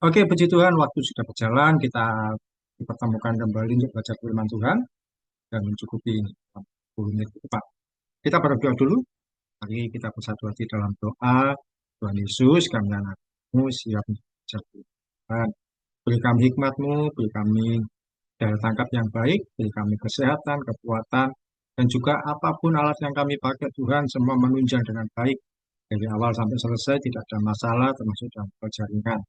Oke, puji Tuhan, waktu sudah berjalan, kita dipertemukan kembali untuk baca firman Tuhan dan mencukupi 10 menit ke depan. Kita berdoa dulu, mari kita bersatu hati dalam doa. Tuhan Yesus, kami anak-Mu siap mengajar Tuhan. Beri kami hikmat-Mu, beri kami daya tangkap yang baik, beri kami kesehatan, kekuatan, dan juga apapun alat yang kami pakai Tuhan, semua menunjang dengan baik. Dari awal sampai selesai tidak ada masalah, termasuk dalam jaringan.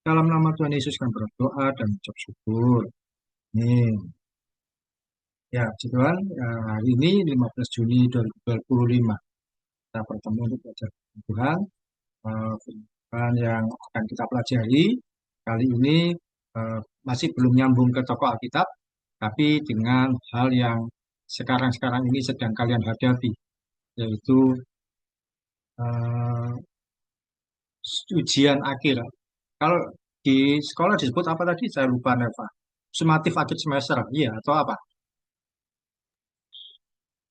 Dalam nama Tuhan Yesus kami berdoa dan ucap syukur. Amin. Ya, puji Tuhan, hari ini 15 Juni 2025 kita bertemu untuk belajar firman Tuhan. Firman yang akan kita pelajari kali ini masih belum nyambung ke tokoh Alkitab, tapi dengan hal yang sekarang-sekarang ini sedang kalian hadapi, yaitu eh, ujian akhir. Kalau di sekolah disebut apa tadi? Saya lupa, Neva. Sumatif akhir semester, iya atau apa?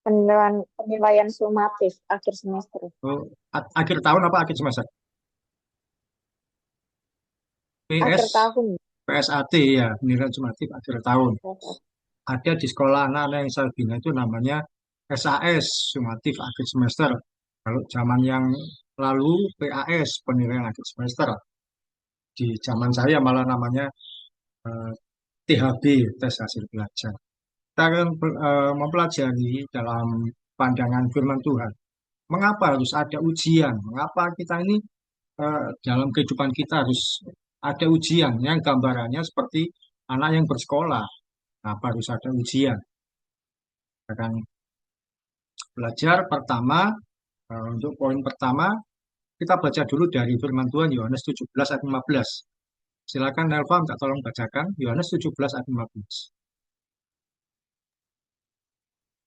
Penilaian sumatif akhir semester. Oh, akhir tahun apa akhir semester? PS, Akhir tahun. PSAT ya, penilaian sumatif akhir tahun. Ada di sekolah anak-anak yang saya bina itu namanya SAS, sumatif akhir semester. Kalau zaman yang lalu PAS, penilaian akhir semester. Di zaman saya malah namanya eh, THB, tes hasil belajar. Kita akan mempelajari dalam pandangan firman Tuhan. Mengapa harus ada ujian? Mengapa kita ini dalam kehidupan kita harus ada ujian yang gambarannya seperti anak yang bersekolah. Kenapa harus ada ujian? Kita akan belajar pertama, untuk poin pertama, kita baca dulu dari firman Tuhan Yohanes 17 ayat 15. Silakan Nelva minta tolong bacakan Yohanes 17 ayat 15.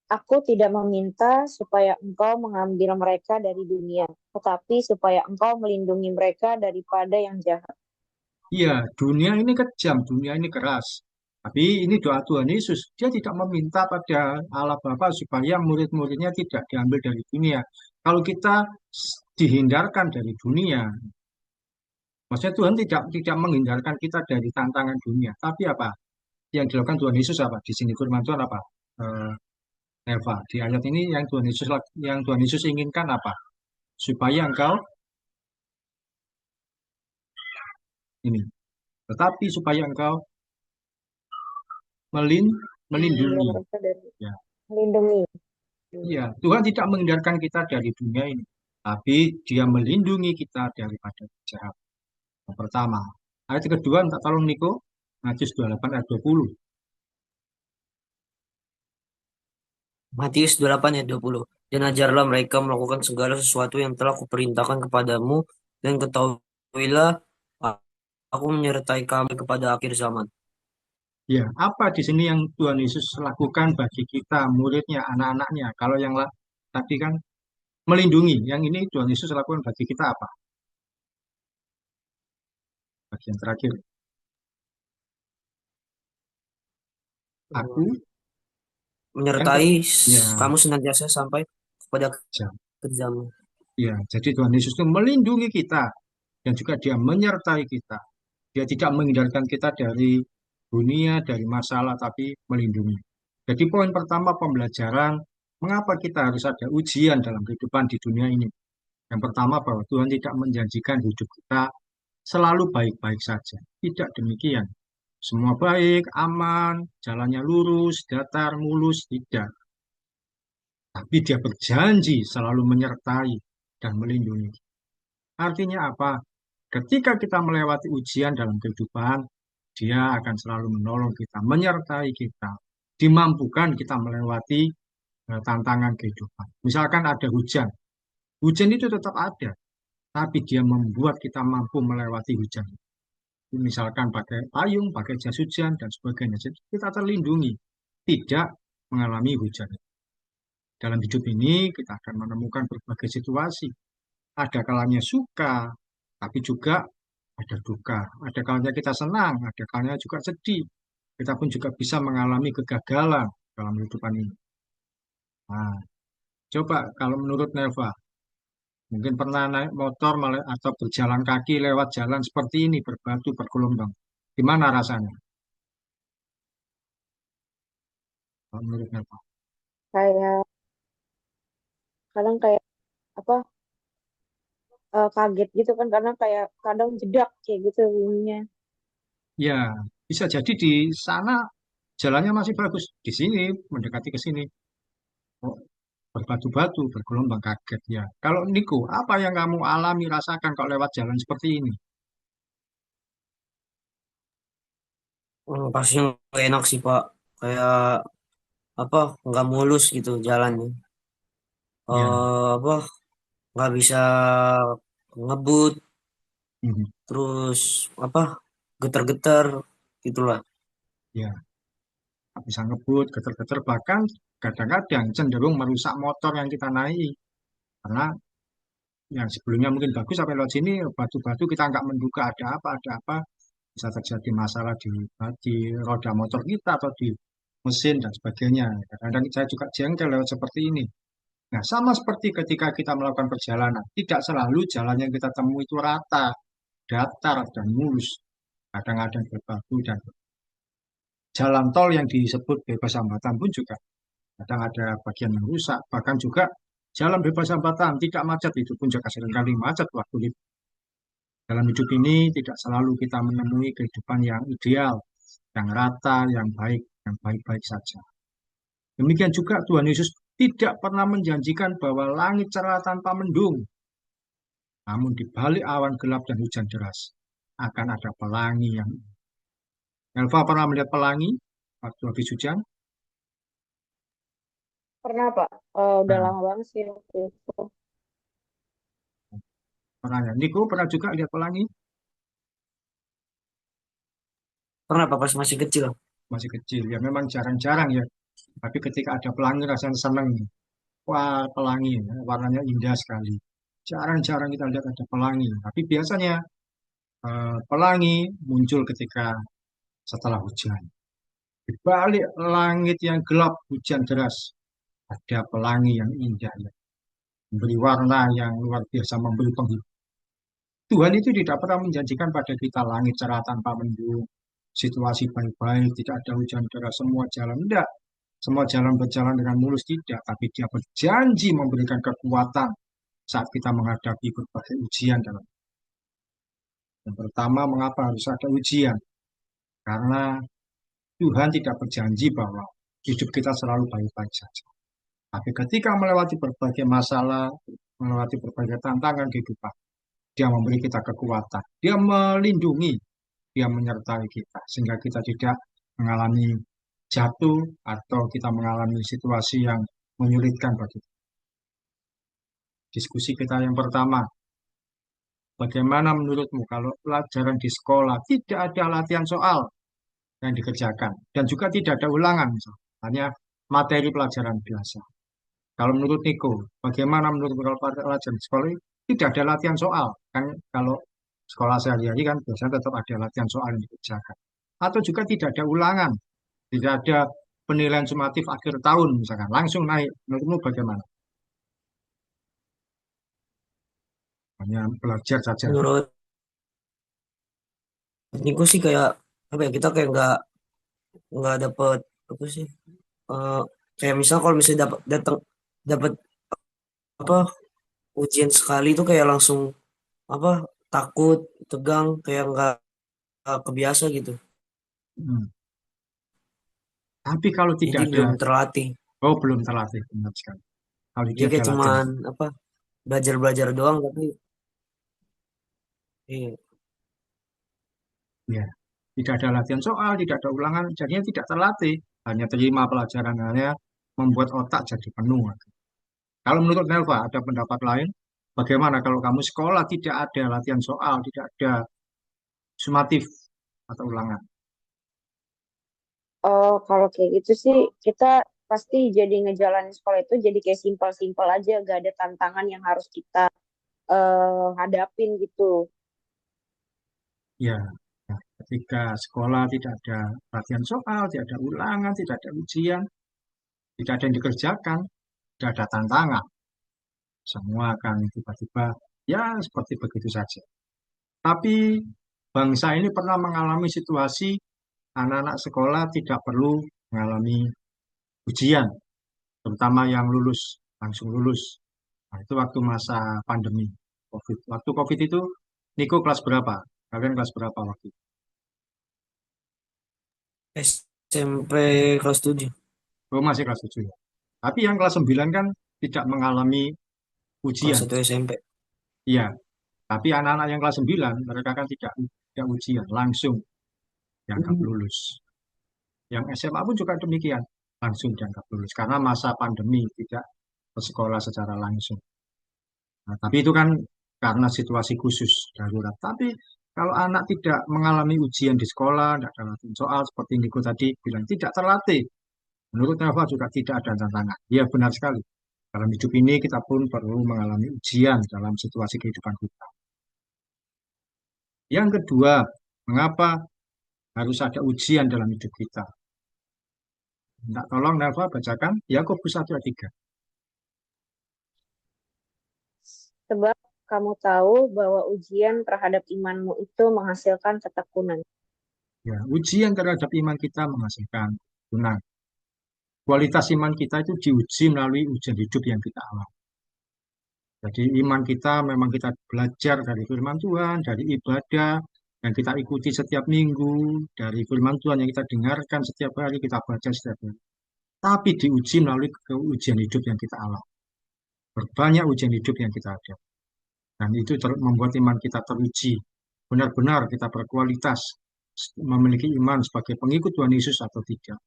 Aku tidak meminta supaya engkau mengambil mereka dari dunia, tetapi supaya engkau melindungi mereka daripada yang jahat. Iya, dunia ini kejam, dunia ini keras. Tapi ini doa Tuhan Yesus. Dia tidak meminta pada Allah Bapa supaya murid-muridnya tidak diambil dari dunia. Kalau kita dihindarkan dari dunia, maksudnya Tuhan tidak menghindarkan kita dari tantangan dunia. Tapi apa? Yang dilakukan Tuhan Yesus apa? Di sini firman Tuhan apa? Eh, Eva, di ayat ini yang Tuhan Yesus inginkan apa? Supaya engkau ini, tetapi supaya engkau melin, Melindungi melindungi. mereka dari Ya, melindungi. iya, Tuhan tidak menghindarkan kita dari dunia ini, tapi Dia melindungi kita daripada jahat. Yang pertama. Ayat kedua, minta tolong Niko, Matius 28 ayat 20. Matius 28 ayat 20. Dan ajarlah mereka melakukan segala sesuatu yang telah kuperintahkan kepadamu, dan ketahuilah aku menyertai kamu kepada akhir zaman. Ya, apa di sini yang Tuhan Yesus lakukan bagi kita, muridnya, anak-anaknya? Kalau yang tadi kan melindungi, yang ini Tuhan Yesus lakukan bagi kita apa? Bagian terakhir, aku yang ter, Menyertai ya, kamu senantiasa sampai kepada jam. akhir zaman. Ya, jadi Tuhan Yesus itu melindungi kita dan juga Dia menyertai kita. Dia tidak menghindarkan kita dari dunia, dari masalah, tapi melindungi. Jadi poin pertama pembelajaran, mengapa kita harus ada ujian dalam kehidupan di dunia ini? Yang pertama bahwa Tuhan tidak menjanjikan hidup kita selalu baik-baik saja. Tidak demikian. Semua baik, aman, jalannya lurus, datar, mulus, tidak. Tapi dia berjanji selalu menyertai dan melindungi. Artinya apa? Ketika kita melewati ujian dalam kehidupan, dia akan selalu menolong kita, menyertai kita, dimampukan kita melewati tantangan kehidupan. Misalkan ada hujan, hujan itu tetap ada, tapi dia membuat kita mampu melewati hujan. Misalkan pakai payung, pakai jas hujan, dan sebagainya. Jadi kita terlindungi, tidak mengalami hujan. Dalam hidup ini kita akan menemukan berbagai situasi. Ada kalanya suka, tapi juga ada duka. Ada kalanya kita senang, ada kalanya juga sedih. Kita pun juga bisa mengalami kegagalan dalam kehidupan ini. Nah, coba kalau menurut Neva, Mungkin pernah naik motor atau berjalan kaki lewat jalan seperti ini, berbatu, bergelombang. Gimana rasanya? Kalau menurut Nova? Kayak kadang kayak apa kaget gitu kan karena kayak kadang jedak kayak gitu bunyinya. Ya, bisa jadi di sana jalannya masih bagus. Di sini, mendekati ke sini, oh, berbatu-batu, bergelombang, kaget ya. Kalau Niko, apa yang kamu alami, rasakan kalau lewat jalan seperti ini? Pastinya nggak enak sih Pak. Kayak apa? Nggak mulus gitu jalannya. Ya, Apa? Nggak bisa ngebut, mhm, terus apa? Getar-getar gitulah. ya, nggak bisa ngebut, getar-getar, bahkan kadang-kadang cenderung merusak motor yang kita naiki. Karena yang sebelumnya mungkin bagus sampai lewat sini, batu-batu kita nggak menduga ada apa, bisa terjadi masalah di roda motor kita atau di mesin dan sebagainya. Kadang-kadang saya juga jengkel lewat seperti ini. Nah, sama seperti ketika kita melakukan perjalanan, tidak selalu jalan yang kita temui itu rata, datar, dan mulus. Kadang-kadang berbatu dan jalan tol yang disebut bebas hambatan pun juga kadang ada bagian yang rusak. Bahkan juga jalan bebas hambatan, tidak macet, itu pun juga seringkali macet waktu dalam hidup ini tidak selalu kita menemui kehidupan yang ideal, yang rata, yang baik-baik saja. Demikian juga Tuhan Yesus tidak pernah menjanjikan bahwa langit cerah tanpa mendung. Namun di balik awan gelap dan hujan deras akan ada pelangi yang. Elva pernah melihat pelangi waktu habis hujan? Pernah Pak? Udah Nah, lama banget sih waktu itu. pernah ya. Niko pernah juga lihat pelangi? Pernah Pak pas masih kecil? Masih kecil. Ya memang jarang-jarang ya. Tapi ketika ada pelangi rasanya senang. Wah, pelangi, ya, warnanya indah sekali. Jarang-jarang kita lihat ada pelangi. Tapi biasanya pelangi muncul ketika setelah hujan. Di balik langit yang gelap, hujan deras, ada pelangi yang indah, ya. Memberi warna yang luar biasa, memberi penghibur. Tuhan itu tidak pernah menjanjikan pada kita langit cerah tanpa mendung, situasi baik-baik, tidak ada hujan deras, semua jalan. Tidak, semua jalan berjalan dengan mulus, tidak. Tapi dia berjanji memberikan kekuatan saat kita menghadapi berbagai ujian dalam. Yang pertama, mengapa harus ada ujian? Karena Tuhan tidak berjanji bahwa hidup kita selalu baik-baik saja. Tapi ketika melewati berbagai masalah, melewati berbagai tantangan kehidupan, dia memberi kita kekuatan. Dia melindungi, dia menyertai kita. Sehingga kita tidak mengalami jatuh atau kita mengalami situasi yang menyulitkan bagi kita. Diskusi kita yang pertama, bagaimana menurutmu kalau pelajaran di sekolah tidak ada latihan soal yang dikerjakan dan juga tidak ada ulangan, misalnya, hanya materi pelajaran biasa. Kalau menurut Niko, bagaimana menurut kalau pelajaran di sekolah tidak ada latihan soal? Kan kalau sekolah sehari-hari kan biasanya tetap ada latihan soal yang dikerjakan. Atau juga tidak ada ulangan, tidak ada penilaian sumatif akhir tahun misalkan, langsung naik. Menurutmu bagaimana? Hanya belajar saja. Menurut Niko sih kayak apa ya, kita kayak nggak dapet apa sih, eh, kayak misal kalau misalnya dapat apa ujian sekali itu kayak langsung apa takut, tegang, kayak nggak kebiasa gitu. Hmm. Tapi kalau tidak Jadi ada, belum terlatih. oh belum terlatih, benar sekali. Kalau Jadi dia ada kayak latihan, cuman apa belajar-belajar doang tapi iya. ya. Tidak ada latihan soal, tidak ada ulangan, jadinya tidak terlatih. Hanya terima pelajaran, hanya membuat otak jadi penuh. Kalau menurut Nelva, ada pendapat lain? Bagaimana kalau kamu sekolah tidak ada latihan soal, tidak ada sumatif atau ulangan? Kalau kayak gitu sih kita pasti jadi ngejalanin sekolah itu jadi kayak simpel-simpel aja, gak ada tantangan yang harus kita hadapin gitu. Ya, nah, ketika sekolah tidak ada latihan soal, tidak ada ulangan, tidak ada ujian, tidak ada yang dikerjakan, tidak ada tantangan. semua akan tiba-tiba ya seperti begitu saja. Tapi bangsa ini pernah mengalami situasi anak-anak sekolah tidak perlu mengalami ujian, terutama yang lulus, langsung lulus. Nah, itu waktu masa pandemi COVID. Waktu COVID itu, Niko kelas berapa? Kalian kelas berapa waktu itu? SMP kelas 7. Oh, masih kelas 7 ya. Tapi yang kelas 9 kan tidak mengalami Kelas ujian. 1 SMP. Iya, tapi anak-anak yang kelas 9 mereka kan tidak ujian, langsung dianggap lulus. Yang SMA pun juga demikian, langsung dianggap lulus. Karena masa pandemi tidak ke sekolah secara langsung. Nah, tapi itu kan karena situasi khusus darurat. Tapi kalau anak tidak mengalami ujian di sekolah, tidak ada latihan soal, seperti Niko tadi bilang, tidak terlatih. Menurut Nova juga tidak ada tantangan. Iya benar sekali. Dalam hidup ini kita pun perlu mengalami ujian dalam situasi kehidupan kita. Yang kedua, mengapa harus ada ujian dalam hidup kita? Minta tolong Nova bacakan Yakobus 1 ayat 3. Sebab kamu tahu bahwa ujian terhadap imanmu itu menghasilkan ketekunan. Ya, ujian terhadap iman kita menghasilkan ketekunan. Kualitas iman kita itu diuji melalui ujian hidup yang kita alami. Jadi iman kita memang kita belajar dari firman Tuhan, dari ibadah yang kita ikuti setiap minggu, dari firman Tuhan yang kita dengarkan setiap hari, kita baca setiap hari. Tapi diuji melalui ujian hidup yang kita alami. Berbanyak ujian hidup yang kita ada. Dan itu membuat iman kita teruji. Benar-benar kita berkualitas memiliki iman sebagai pengikut Tuhan Yesus atau tidak.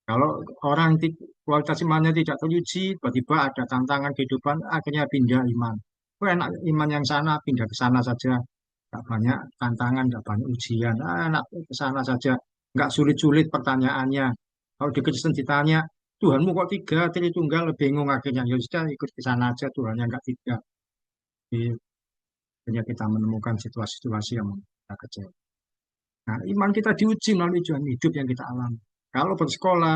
Kalau orang kualitas imannya tidak teruji, tiba-tiba ada tantangan kehidupan, akhirnya pindah iman. Oh, enak iman yang sana, pindah ke sana saja. Nggak banyak tantangan, nggak banyak ujian. Enak ke sana saja. Nggak sulit-sulit pertanyaannya. Kalau di Kristen ditanya, Tuhanmu kok tiga, Tritunggal, bingung akhirnya. Ya sudah ikut ke sana aja, Tuhannya nggak tiga. Jadi, akhirnya kita menemukan situasi-situasi yang kita kecewa. Nah, iman kita diuji melalui ujian hidup yang kita alami. Kalau bersekolah,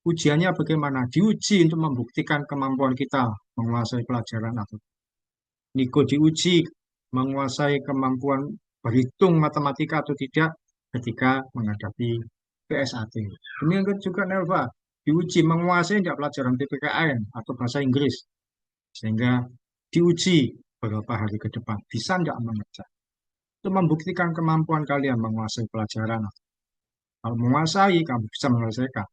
ujiannya bagaimana? Diuji untuk membuktikan kemampuan kita menguasai pelajaran atau Niko diuji menguasai kemampuan berhitung matematika atau tidak ketika menghadapi PSAT. Demikian juga Nelva diuji menguasai tidak pelajaran PPKN atau bahasa Inggris sehingga diuji beberapa hari ke depan bisa tidak mengerjakan. Itu membuktikan kemampuan kalian menguasai pelajaran. Kalau menguasai, kamu bisa menyelesaikan.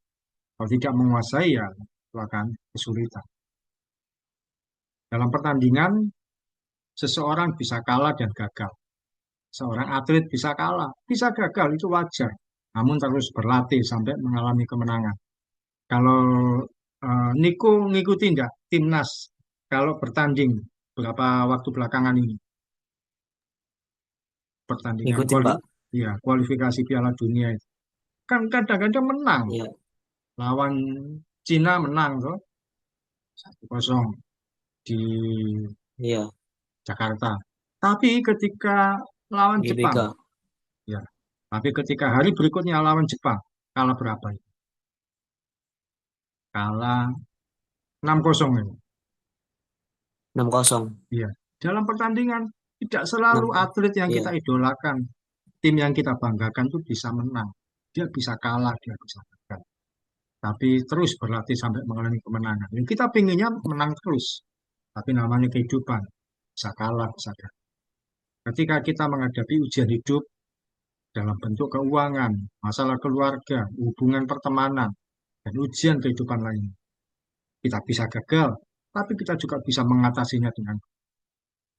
Kalau tidak menguasai, ya itu akan kesulitan. Dalam pertandingan, seseorang bisa kalah dan gagal. Seorang atlet bisa kalah, bisa gagal, itu wajar. Namun terus berlatih sampai mengalami kemenangan. Kalau Niko ngikuti enggak timnas kalau bertanding beberapa waktu belakangan ini? Pertandingan Ikutin, Pak. ya, kualifikasi Piala Dunia itu. Kan kadang-kadang menang. Iya, Lawan Cina menang tuh 1-0 di iya. Jakarta. Tapi ketika lawan Jepang, GBK ya. Tapi ketika hari berikutnya lawan Jepang, kalah berapa itu? Kalah 6-0 itu. 6-0. Iya. Dalam pertandingan tidak selalu 6. atlet yang Iya. kita idolakan, tim yang kita banggakan itu bisa menang. Dia bisa kalah, dia bisa gagal. Tapi terus berlatih sampai mengalami kemenangan. Yang kita pinginnya menang terus. Tapi namanya kehidupan. Bisa kalah, bisa gagal. Ketika kita menghadapi ujian hidup dalam bentuk keuangan, masalah keluarga, hubungan pertemanan, dan ujian kehidupan lainnya. Kita bisa gagal, tapi kita juga bisa mengatasinya dengan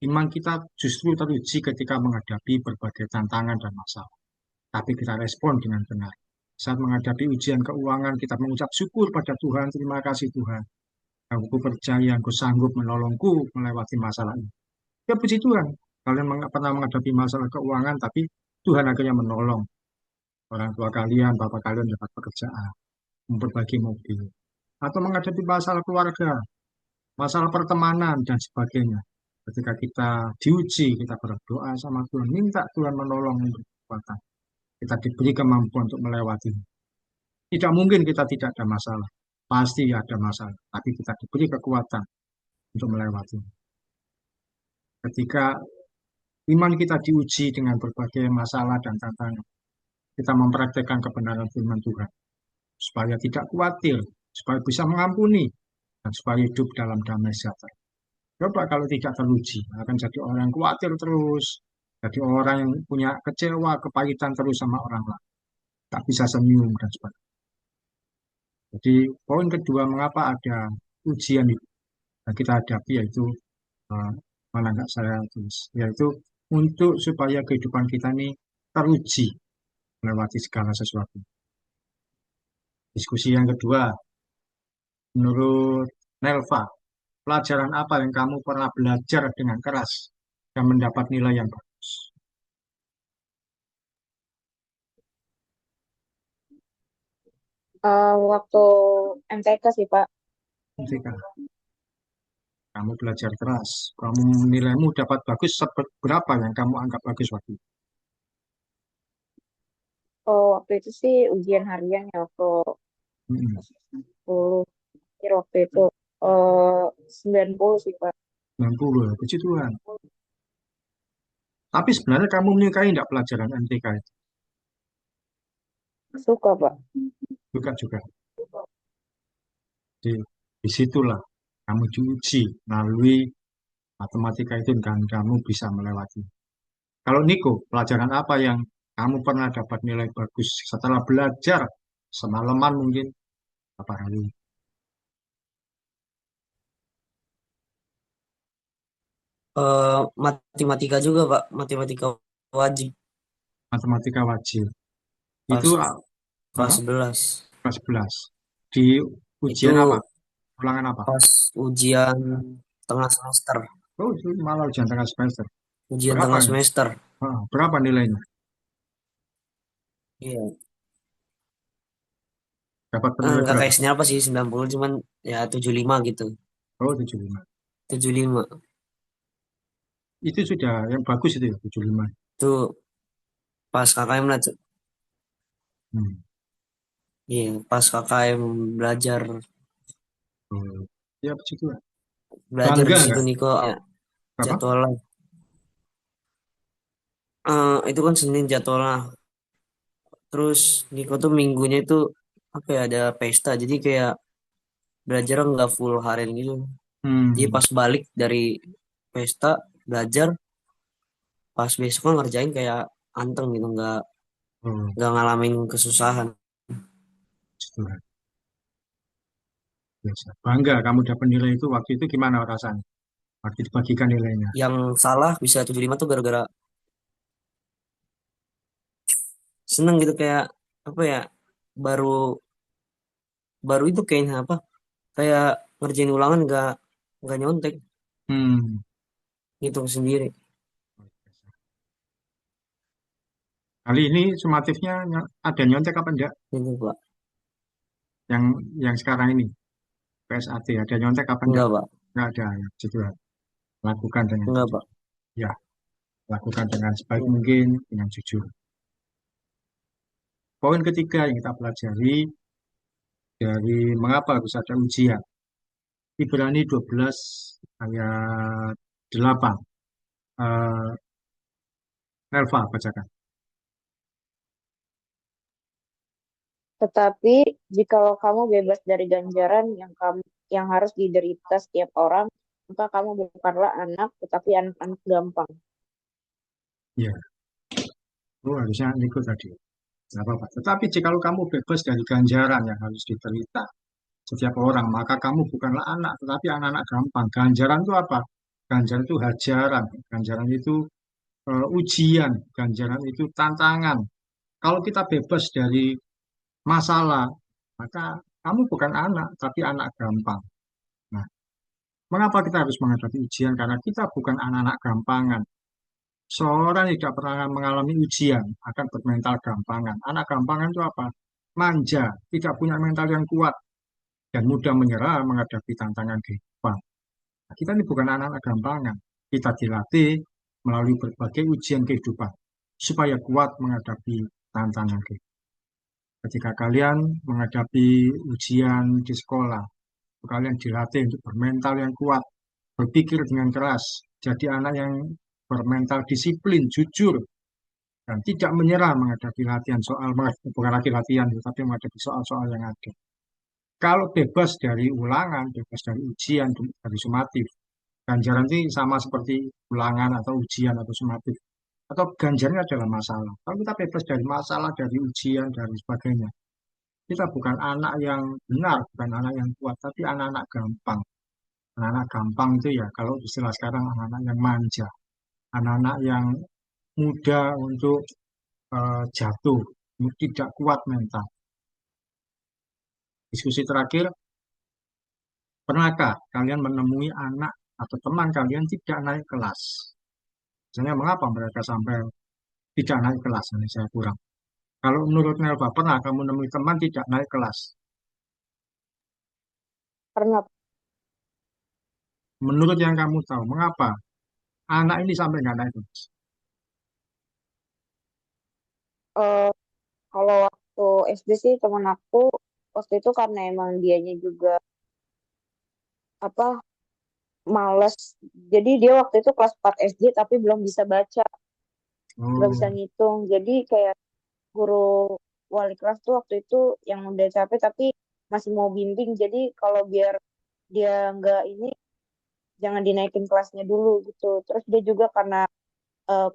iman kita justru teruji ketika menghadapi berbagai tantangan dan masalah. Tapi kita respon dengan benar. Saat menghadapi ujian keuangan, kita mengucap syukur pada Tuhan, terima kasih Tuhan. Aku percaya Engkau sanggup menolongku melewati masalah ini. Ya puji Tuhan, kalian pernah menghadapi masalah keuangan, tapi Tuhan akhirnya menolong. Orang tua kalian, bapak kalian dapat pekerjaan, memperbaiki mobil. Atau menghadapi masalah keluarga, masalah pertemanan, dan sebagainya. Ketika kita diuji, kita berdoa sama Tuhan, minta Tuhan menolong untuk kekuatan. Kita diberi kemampuan untuk melewati. Tidak mungkin kita tidak ada masalah. Pasti ada masalah. Tapi kita diberi kekuatan untuk melewati. Ketika iman kita diuji dengan berbagai masalah dan tantangan, kita mempraktekkan kebenaran firman Tuhan, supaya tidak khawatir, supaya bisa mengampuni, dan supaya hidup dalam damai sejahtera. Coba kalau tidak teruji, akan jadi orang yang khawatir terus, jadi orang yang punya kecewa, kepahitan terus sama orang lain, tak bisa senyum dan sebagainya. Jadi poin kedua, mengapa ada ujian yang kita hadapi, yaitu eh, mana enggak saya tulis, yaitu untuk supaya kehidupan kita ini teruji melewati segala sesuatu. Diskusi yang kedua, menurut Nelva, pelajaran apa yang kamu pernah belajar dengan keras dan mendapat nilai yang bagus? Waktu MTK sih Pak. Ketika kamu belajar keras, kamu nilaimu dapat bagus, berapa yang kamu anggap bagus waktu itu? Waktu itu sih ujian harian ya waktu Hmm, 10 akhir waktu itu eh 90 sih Pak. 90 ya, puji Tuhan. Tapi sebenarnya kamu menyukai enggak pelajaran MTK itu? Suka Pak. Suka juga. Di, disitulah kamu diuji melalui matematika itu dan kamu bisa melewati. Kalau Niko, pelajaran apa yang kamu pernah dapat nilai bagus setelah belajar semalaman mungkin apa hari? Matematika juga Pak, matematika wajib Matematika wajib. Itu pas apa? kelas 11. Kelas 11. Di Itu ujian apa? Ulangan apa? pas ujian tengah semester. Oh, itu malah ujian tengah semester. Ujian Berapa tengah ya? semester. Berapa nilainya? Iya. Dapat nilai Enggak berapa? kayak sinyal apa sih 90 cuman ya 75 gitu. Oh, 75. 75. Itu sudah yang bagus itu ya, 75. Itu pas KKM lah. Hmm. Iya, pas KKM belajar Oh. Ya, puji Tuhan. belajar Bangga di situ nggak? Niko ya, Apa? jadwalnya. Itu kan Senin jadwalnya. Terus Niko tuh minggunya itu apa ya ada pesta. Jadi kayak belajar nggak full harian gitu. Jadi Hmm. pas balik dari pesta belajar, pas besok kan ngerjain kayak anteng gitu, Oh, nggak ngalamin kesusahan. puji Tuhan. Biasa. Bangga kamu dapat nilai itu waktu itu gimana rasanya? Waktu dibagikan nilainya. Yang salah bisa 75 tuh gara-gara seneng gitu kayak apa ya baru baru itu kayaknya apa kayak ngerjain ulangan nggak nyontek Hmm. ngitung sendiri Kali ini sumatifnya ada nyontek apa enggak? gitu Pak. Yang sekarang ini PSAT ada nyontek apa enggak? Enggak Pak. Enggak ada. Ya, puji Tuhan. Lakukan dengan Enggak jujur. Pak. Ya, lakukan dengan sebaik Iya. mungkin dengan jujur. Poin ketiga yang kita pelajari dari mengapa harus ada ujian. Ibrani 12 ayat 8. Eh, Nelva bacakan. Tetapi jikalau kamu bebas dari ganjaran yang harus diderita setiap orang, maka kamu bukanlah anak, tetapi anak-anak gampang. Ya, oh, harusnya ikut tadi. Tidak apa-apa. Tetapi jikalau kamu bebas dari ganjaran yang harus diterita setiap orang, maka kamu bukanlah anak, tetapi anak-anak gampang. Ganjaran itu apa? Ganjaran itu hajaran. Ganjaran itu ujian. Ganjaran itu tantangan. Kalau kita bebas dari masalah, maka kamu bukan anak, tapi anak gampang. Nah, mengapa kita harus menghadapi ujian? Karena kita bukan anak-anak gampangan. Seorang yang tidak pernah mengalami ujian akan bermental gampangan. Anak gampangan itu apa? Manja, tidak punya mental yang kuat, dan mudah menyerah menghadapi tantangan kehidupan. Nah, kita ini bukan anak-anak gampangan. Kita dilatih melalui berbagai ujian kehidupan supaya kuat menghadapi tantangan kehidupan. Ketika kalian menghadapi ujian di sekolah, kalian dilatih untuk bermental yang kuat, berpikir dengan keras, jadi anak yang bermental disiplin, jujur, dan tidak menyerah menghadapi latihan soal, bukan lagi latihan, tetapi menghadapi soal-soal yang ada. Kalau bebas dari ulangan, bebas dari ujian, dari sumatif, ganjaran itu sama seperti ulangan atau ujian atau sumatif. Atau ganjarnya adalah masalah. Kalau kita bebas dari masalah, dari ujian, dari sebagainya, kita bukan anak yang benar, bukan anak yang kuat, tapi anak-anak gampang. Anak-anak gampang itu ya, kalau istilah sekarang anak-anak yang manja, anak-anak yang mudah untuk jatuh, tidak kuat mental. Diskusi terakhir, pernahkah kalian menemui anak atau teman kalian tidak naik kelas? Misalnya mengapa mereka sampai tidak naik kelas? Ini saya kurang. Kalau menurut Nelva, pernah kamu menemui teman tidak naik kelas? Pernah. Menurut yang kamu tahu, mengapa anak ini sampai nggak naik kelas? Eh, Kalau waktu SD sih temen aku waktu itu karena emang dianya juga apa males. Jadi dia waktu itu kelas 4 SD tapi belum bisa baca, belum bisa Oh, ngitung. Jadi kayak guru wali kelas tuh waktu itu yang udah capek tapi masih mau bimbing. Jadi kalau biar dia nggak ini jangan dinaikin kelasnya dulu gitu. Terus dia juga karena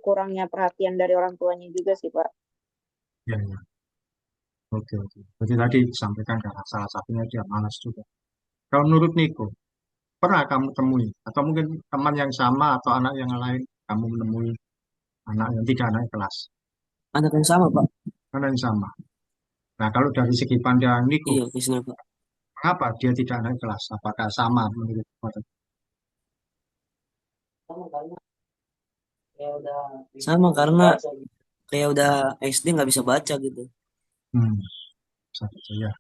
kurangnya perhatian dari orang tuanya juga sih Pak. ya, ya. Oke, oke. Jadi tadi disampaikan karena salah satunya dia malas juga. Kalau menurut Niko, pernah kamu temui, atau mungkin teman yang sama atau anak yang lain, kamu menemui anak yang tidak naik kelas, Anak yang sama, Pak. anak yang sama. Nah, kalau dari segi pandangan Niko, Iya, kesana, Pak. mengapa dia tidak naik kelas? Apakah sama menurut kamu? Sama karena kayak udah SD nggak bisa baca gitu. Hmm, sama saja, ya,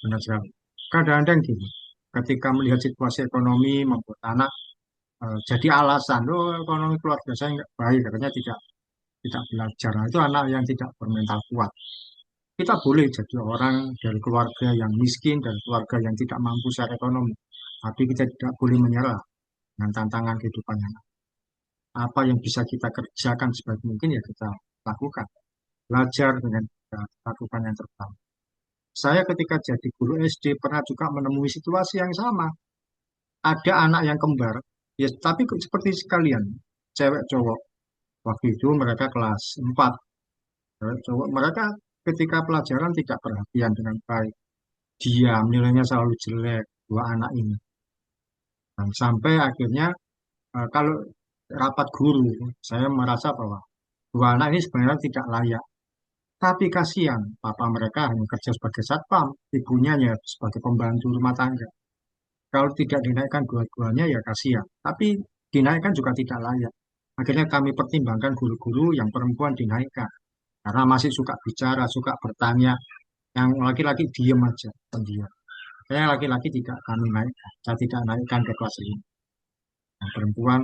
benar sekali. Kadang-kadang gini, ketika melihat situasi ekonomi membuat anak jadi alasan, oh ekonomi keluarga saya nggak baik, katanya tidak belajar. Nah, itu anak yang tidak bermental kuat. Kita boleh jadi orang dari keluarga yang miskin, dari keluarga yang tidak mampu secara ekonomi. Tapi kita tidak boleh menyerah dengan tantangan kehidupan yang ada. Apa yang bisa kita kerjakan sebaik mungkin ya kita lakukan. Belajar dengan kita lakukan yang terbaik. Saya ketika jadi guru SD pernah juga menemui situasi yang sama. Ada anak yang kembar, ya tapi seperti sekalian, cewek cowok. Waktu itu mereka kelas 4, cewek cowok. Mereka ketika pelajaran tidak perhatian dengan baik. Diam, nilainya selalu jelek, dua anak ini. Dan sampai akhirnya kalau rapat guru, saya merasa bahwa dua anak ini sebenarnya tidak layak. Tapi kasihan, papa mereka hanya kerja sebagai satpam, ibunya ya sebagai pembantu rumah tangga. Kalau tidak dinaikkan dua-duanya ya kasihan. Tapi dinaikkan juga tidak layak. Akhirnya kami pertimbangkan guru-guru yang perempuan dinaikkan. Karena masih suka bicara, suka bertanya. Yang laki-laki diem aja, pendiam. Saya laki-laki tidak kami naikkan. Saya tidak naikkan ke kelas 5. Yang perempuan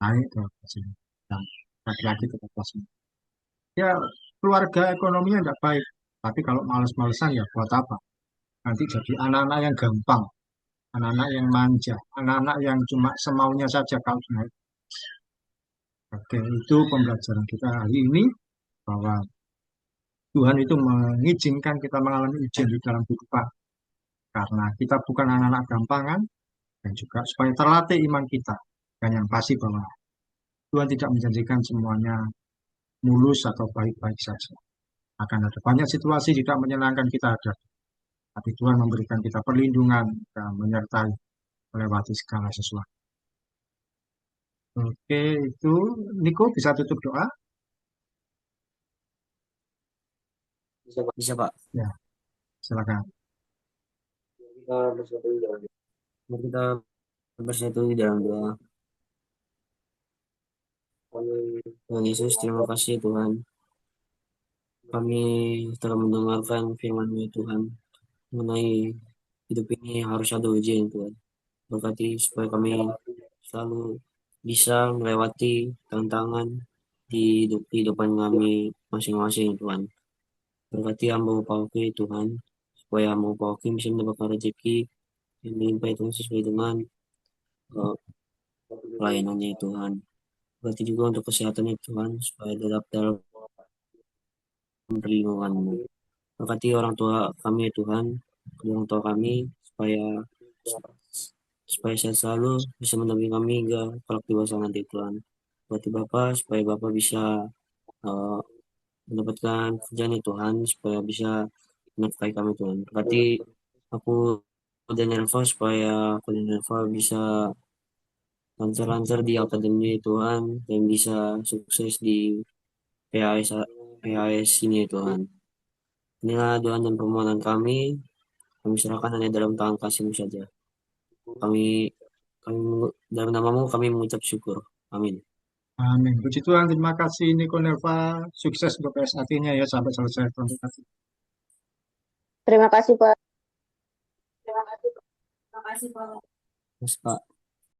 naik ke kelas 5. Dan laki-laki ke kelas 5. Ya, keluarga ekonominya tidak baik. Tapi kalau males-malesan ya buat apa? Nanti jadi anak-anak yang gampang, anak-anak yang manja, anak-anak yang cuma semaunya saja kalau naik. Oke, itu pembelajaran kita hari ini bahwa Tuhan itu mengizinkan kita mengalami ujian di dalam kehidupan karena kita bukan anak-anak gampangan dan juga supaya terlatih iman kita dan yang pasti bahwa Tuhan tidak menjanjikan semuanya mulus atau baik-baik saja. Akan ada banyak situasi tidak menyenangkan kita ada, tapi Tuhan memberikan kita perlindungan dan menyertai melewati segala sesuatu. Oke, itu Niko bisa tutup doa? Bisa, Pak. Bisa, Pak. Ya, silakan. Mari kita bersatu di dalam doa. Tuhan Yesus, terima kasih Tuhan. Kami telah mendengarkan firman-Mu ya Tuhan mengenai hidup ini harus ada ujian Tuhan. Berkati supaya kami selalu bisa melewati tantangan di kehidupan kami masing-masing Tuhan. Berkati hamba Pauki Tuhan, supaya hamba Pauki bisa mendapatkan rezeki yang melimpah Tuhan sesuai dengan uh, pelayanannya ya Tuhan. Berarti juga untuk kesehatannya Tuhan, supaya tetap dalam perlindungan-Mu. Berkati orang tua kami ya Tuhan, kedua orang tua kami, supaya supaya sehat selalu, bisa mendampingi kami hingga kelak dewasa nanti Tuhan. Berarti Bapak, supaya Bapak bisa eh, mendapatkan kerjaan ya Tuhan, supaya bisa menafkahi kami Tuhan. Berarti aku dan Elva, supaya aku dan Elva bisa lancar-lancar di akademi ya Tuhan, dan bisa sukses di PAS PAS ini ya Tuhan. Inilah doa dan permohonan kami serahkan hanya dalam tangan kasih-Mu saja. Kami, dalam namamu kami mengucap syukur. Amin. Amin. Puji Tuhan, terima kasih Niko Nelva. Sukses untuk PSAT-nya ya sampai selesai. Terima kasih. Terima kasih, Pak. Terus, Pak.